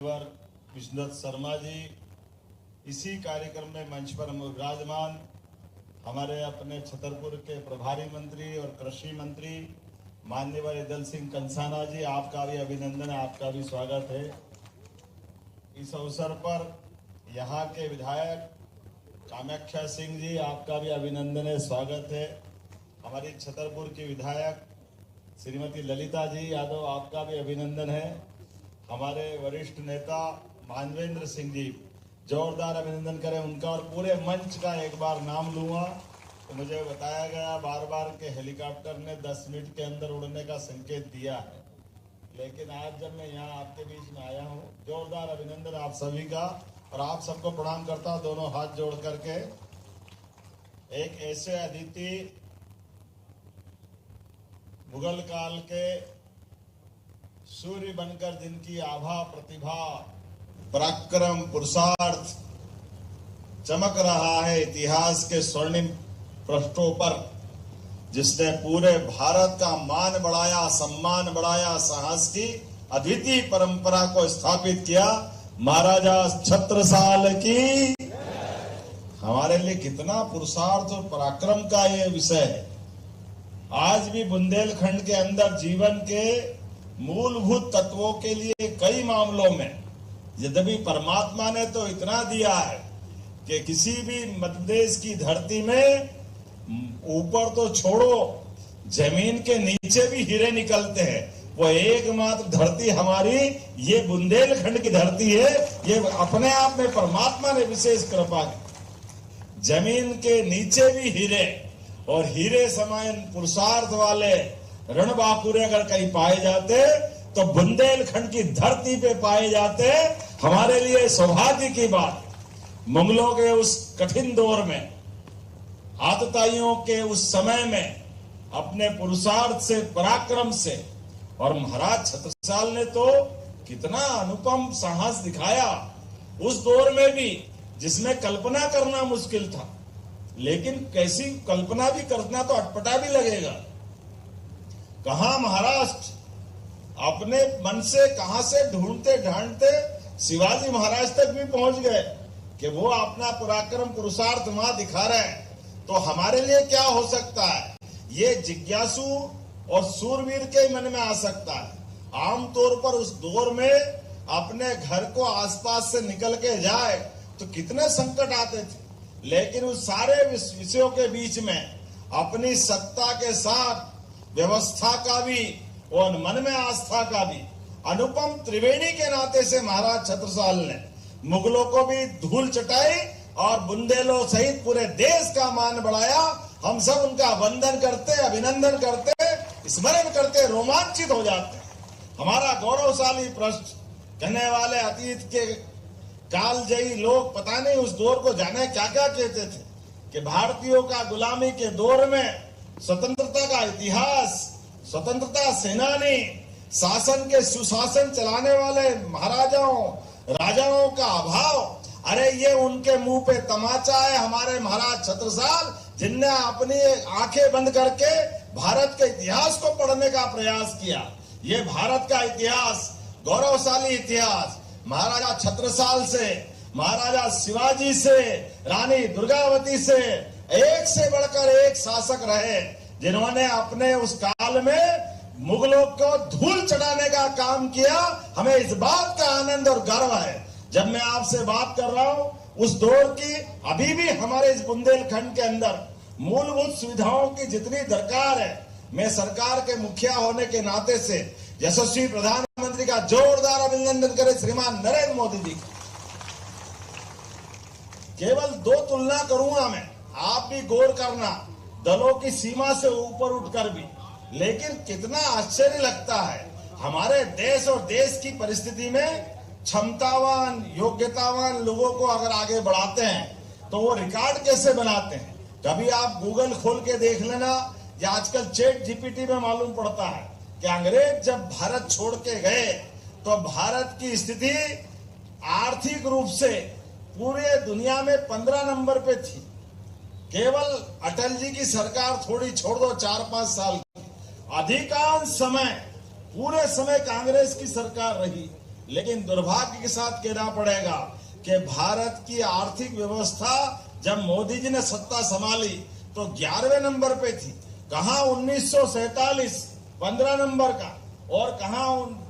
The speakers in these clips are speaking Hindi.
विश्वनाथ शर्मा जी इसी कार्यक्रम में मंच पर विराजमान हमारे अपने छतरपुर के प्रभारी मंत्री और कृषि मंत्री माननीय दल सिंह कंसाना जी, आपका भी अभिनंदन है, आपका भी स्वागत है। इस अवसर पर यहाँ के विधायक कामाख्या सिंह जी, आपका भी अभिनंदन है, स्वागत है। हमारी छतरपुर की विधायक श्रीमती ललिता जी यादव, आपका भी अभिनंदन है। हमारे वरिष्ठ नेता मानवेंद्र सिंह जी, जोरदार अभिनंदन करें उनका। और पूरे मंच का एक बार नाम लूंगा तो मुझे बताया गया बार बार के हेलीकॉप्टर ने 10 मिनट के अंदर उड़ने का संकेत दिया है, लेकिन आज जब मैं यहाँ आपके बीच में आया हूँ, जोरदार अभिनंदन आप सभी का। और आप सबको प्रणाम करता हूँ दोनों हाथ जोड़ करके। एक ऐसे अदिति मुगल काल के सूर्य बनकर जिनकी आभा, प्रतिभा, पराक्रम, पुरुषार्थ चमक रहा है इतिहास के स्वर्णिम पृष्ठों पर, जिसने पूरे भारत का मान बढ़ाया, सम्मान बढ़ाया, साहस की अद्वितीय परंपरा को स्थापित किया, महाराजा छत्रसाल की। हमारे लिए कितना पुरुषार्थ और पराक्रम का ये विषय है। आज भी बुंदेलखंड के अंदर जीवन के मूलभूत तत्वों के लिए कई मामलों में यद्यपि परमात्मा ने तो इतना दिया है कि किसी भी मध्य प्रदेश की धरती में ऊपर तो छोड़ो, जमीन के नीचे भी हीरे निकलते हैं। वो एकमात्र धरती हमारी ये बुंदेलखंड की धरती है। ये अपने आप में परमात्मा ने विशेष कृपा की। जमीन के नीचे भी हीरे, और हीरे समान पुरुषार्थ वाले रणबांकुरे अगर कहीं पाए जाते तो बुंदेलखंड की धरती पे पाए जाते। हमारे लिए सौभाग्य की बात, मुगलों के उस कठिन दौर में, आतताइयों के उस समय में अपने पुरुषार्थ से, पराक्रम से, और महाराज छत्रसाल ने तो कितना अनुपम साहस दिखाया उस दौर में भी, जिसमें कल्पना करना मुश्किल था। लेकिन कैसी कल्पना भी करना तो अटपटा भी लगेगा। कहा महाराष्ट्र अपने मन से कहां से ढूंढते ढांढते शिवाजी महाराज तक भी पहुंच गए कि वो अपना पराक्रम, पुरुषार्थ वहां दिखा रहे हैं। तो हमारे लिए क्या हो सकता है, ये जिज्ञासु और सूरवीर के मन में आ सकता है। आमतौर पर उस दौर में अपने घर को आसपास से निकल के जाए तो कितने संकट आते थे, लेकिन उस सारे विषयों के बीच में अपनी सत्ता के साथ व्यवस्था का भी और मन में आस्था का भी अनुपम त्रिवेणी के नाते से महाराज छत्रसाल ने मुगलों को भी धूल चटाई और बुंदेलों सहित पूरे देश का मान बढ़ाया। हम सब उनका वंदन करते, अभिनंदन करते, स्मरण करते, रोमांचित हो जाते। हमारा गौरवशाली पृष्ठ कहने वाले अतीत के कालजयी लोग पता नहीं उस दौर को जाने क्या क्या कहते थे कि भारतीयों का गुलामी के दौर में स्वतंत्रता का इतिहास, स्वतंत्रता सेनानी, शासन के सुशासन चलाने वाले महाराजाओं, राजाओं का अभाव, अरे ये उनके मुंह पे तमाचा है। हमारे महाराज छत्रसाल जिनने अपनी आंखें बंद करके भारत के इतिहास को पढ़ने का प्रयास किया। ये भारत का इतिहास, गौरवशाली इतिहास, महाराजा छत्रसाल से, महाराजा शिवाजी से, रानी दुर्गावती से बढ़कर एक शासक रहे, जिन्होंने अपने उस काल में मुगलों को धूल चढ़ाने का काम किया। हमें इस बात का आनंद और गर्व है जब मैं आपसे बात कर रहा हूं उस दौर की। अभी भी हमारे इस बुंदेलखंड के अंदर मूलभूत सुविधाओं की जितनी दरकार है, मैं सरकार के मुखिया होने के नाते से यशस्वी प्रधानमंत्री का जोरदार अभिनंदन करें श्रीमान नरेंद्र मोदी जी। केवल 2 तुलना करूंगा मैं, आप भी गौर करना, दलों की सीमा से ऊपर उठकर भी। लेकिन कितना आश्चर्य लगता है, हमारे देश और देश की परिस्थिति में क्षमतावान, योग्यतावान लोगों को अगर आगे बढ़ाते हैं तो वो रिकॉर्ड कैसे बनाते हैं। कभी आप गूगल खोल के देख लेना, या आजकल चैट जीपीटी में मालूम पड़ता है कि अंग्रेज जब भारत छोड़ के गए तो भारत की स्थिति आर्थिक रूप से पूरे दुनिया में 15 नंबर पे थी। केवल अटल जी की सरकार थोड़ी छोड़ दो 4-5 साल की, अधिकांश समय, पूरे समय कांग्रेस की सरकार रही। लेकिन दुर्भाग्य के साथ कहना पड़ेगा कि भारत की आर्थिक व्यवस्था जब मोदी जी ने सत्ता संभाली तो 11वें नंबर पे थी। कहां 1947 15 नंबर का, और कहां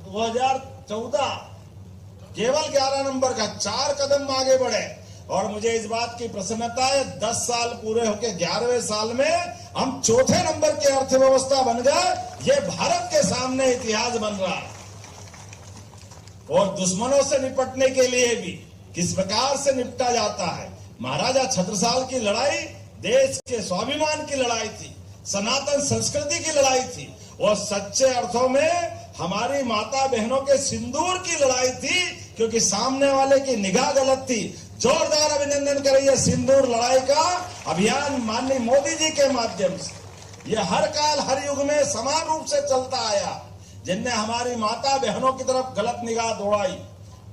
2014 केवल 11 नंबर का। 4 कदम आगे बढ़े और मुझे इस बात की प्रसन्नता है 10 साल पूरे होके 11वें साल में हम चौथे नंबर की अर्थव्यवस्था बन गए। ये भारत के सामने इतिहास बन रहा है। और दुश्मनों से निपटने के लिए भी किस प्रकार से निपटा जाता है। महाराजा छत्रसाल की लड़ाई देश के स्वाभिमान की लड़ाई थी, सनातन संस्कृति की लड़ाई थी, और सच्चे अर्थों में हमारी माता बहनों के सिंदूर की लड़ाई थी, क्योंकि सामने वाले की निगाह गलत थी। जोरदार अभिनंदन करिए सिंदूर लड़ाई का अभियान माननीय मोदी जी के माध्यम से। यह हर काल हर युग में समान रूप से चलता आया। जिनने हमारी माता बहनों की तरफ गलत निगाह दौड़ाई,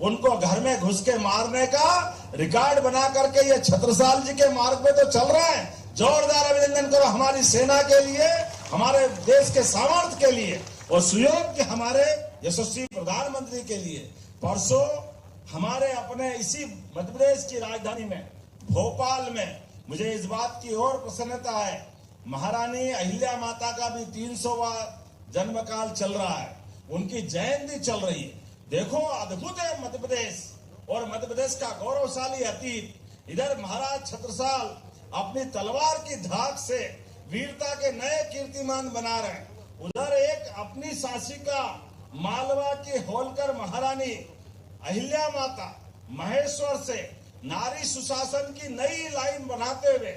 उनको घर में घुस के मारने का रिकॉर्ड बना करके ये छत्रसाल जी के मार्ग पे तो चल रहे हैं। जोरदार अभिनंदन करो हमारी सेना के लिए, हमारे देश के सामर्थ्य के लिए, और सुयोग्य हमारे यशस्वी प्रधानमंत्री के लिए। परसों हमारे अपने इसी मध्य प्रदेश की राजधानी में भोपाल में मुझे इस बात की और प्रसन्नता है, महारानी अहिल्या माता का भी 300वां जन्म काल चल रहा है, उनकी जयंती चल रही है। देखो अद्भुत है मध्य प्रदेश, और मध्य प्रदेश का गौरवशाली अतीत। इधर महाराज छत्रसाल अपनी तलवार की धाक से वीरता के नए कीर्तिमान बना रहे हैं, उधर एक अपनी शासिका मालवा की होलकर महारानी अहिल्या माता महेश्वर से नारी सुशासन की नई लाइन बनाते हुए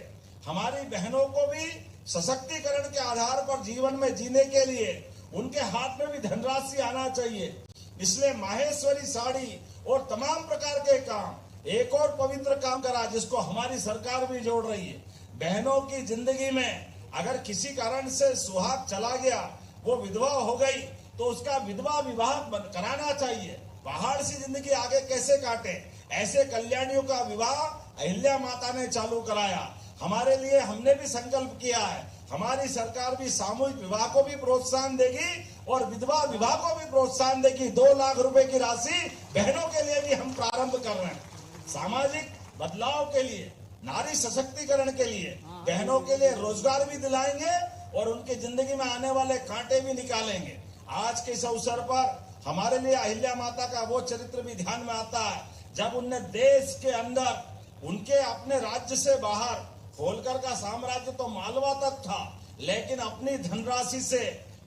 हमारी बहनों को भी सशक्तिकरण के आधार पर जीवन में जीने के लिए उनके हाथ में भी धनराशि आना चाहिए। इसलिए माहेश्वरी साड़ी और तमाम प्रकार के काम, एक और पवित्र काम करा जिसको हमारी सरकार भी जोड़ रही है। बहनों की जिंदगी में अगर किसी कारण से सुहाग चला गया, वो विधवा हो गई, तो उसका विधवा विवाह कराना चाहिए। पहाड़ सी जिंदगी आगे कैसे काटे, ऐसे कल्याणियों का विवाह अहिल्या माता ने चालू कराया। हमारे लिए हमने भी संकल्प किया है, हमारी सरकार भी सामूहिक विवाह को भी प्रोत्साहन देगी और विधवा विवाह को भी प्रोत्साहन देगी। 2 लाख रुपए की राशि बहनों के लिए भी हम प्रारंभ कर रहे हैं। सामाजिक बदलाव के लिए, नारी सशक्तिकरण के लिए, बहनों के लिए रोजगार भी दिलाएंगे और उनकी जिंदगी में आने वाले कांटे भी निकालेंगे। आज के इस अवसर पर हमारे लिए अहिल्या माता का वो चरित्र भी ध्यान में आता है जब उनने देश के अंदर उनके अपने राज्य से बाहर होलकर का साम्राज्य तो मालवा तक था, लेकिन अपनी धनराशि से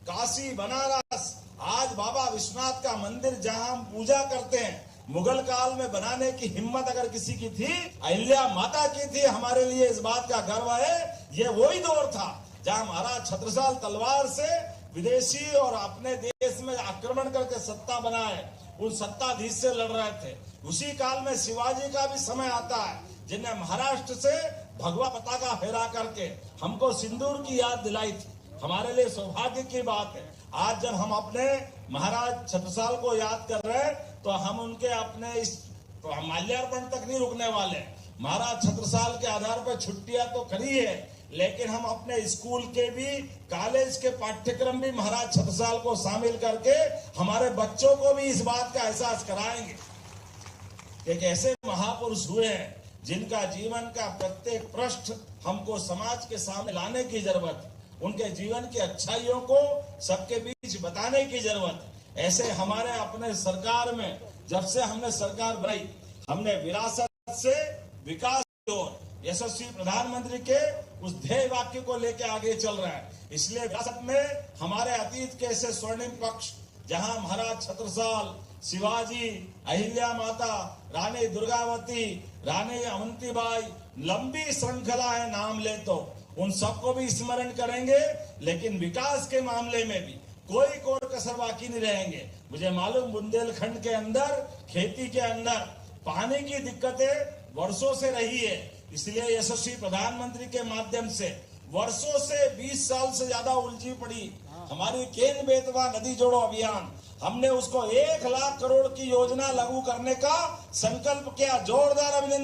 काशी, बनारस, आज बाबा विश्वनाथ का मंदिर जहां हम पूजा करते हैं, मुगल काल में बनाने की हिम्मत अगर किसी की थी, अहिल्या माता की थी। हमारे लिए इस बात का गर्व है। ये वही दौर था जहां महाराज छत्रसाल तलवार से विदेशी और अपने देश में आक्रमण करके सत्ता बनाए, उन सत्ताधीश से लड़ रहे थे। उसी काल में शिवाजी का भी समय आता है, जिन्हें महाराष्ट्र से भगवा पताका फहरा करके हमको सिंदूर की याद दिलाई थी। हमारे लिए सौभाग्य की बात है आज जब हम अपने महाराज छत्रसाल को याद कर रहे हैं, तो हम उनके अपने इस माल्यार्पण तक नहीं रुकने वाले। महाराज छत्रसाल के आधार पर छुट्टियां तो खड़ी है, लेकिन हम अपने स्कूल के भी, कॉलेज के पाठ्यक्रम भी महाराज छत्रसाल को शामिल करके हमारे बच्चों को भी इस बात का एहसास कराएंगे कि ऐसे महापुरुष हुए हैं जिनका जीवन का प्रत्येक पृष्ठ हमको समाज के सामने लाने की जरूरत है। उनके जीवन की अच्छाइयों को सबके बीच बताने की जरूरत है। ऐसे हमारे अपने सरकार में जब से हमने सरकार बनाई, हमने विरासत से विकास की ओर यशस्वी प्रधानमंत्री के उस ध्येय वाक्य को लेकर आगे चल रहे हैं। इसलिए विरासत में हमारे अतीत के ऐसे स्वर्णिम पक्ष, जहां महाराज छत्रसाल, शिवाजी, अहिल्या माता, रानी दुर्गावती, रानी अवंतीबाई, लंबी श्रृंखला है, नाम ले तो उन सबको भी स्मरण करेंगे। लेकिन विकास के मामले में भी कोई कोर कसर बाकी नहीं रहेंगे। मुझे मालूम बुंदेलखंड के अंदर, खेती के अंदर पानी की दिक्कतें वर्षों से रही है, इसलिए यशस्वी प्रधानमंत्री के माध्यम से वर्षों से 20 साल से ज्यादा उलझी पड़ी हमारी केन बेतवा नदी जोड़ो अभियान, हमने उसको 1 लाख करोड़ की योजना लागू करने का संकल्प किया। जोरदार अभिनंदन।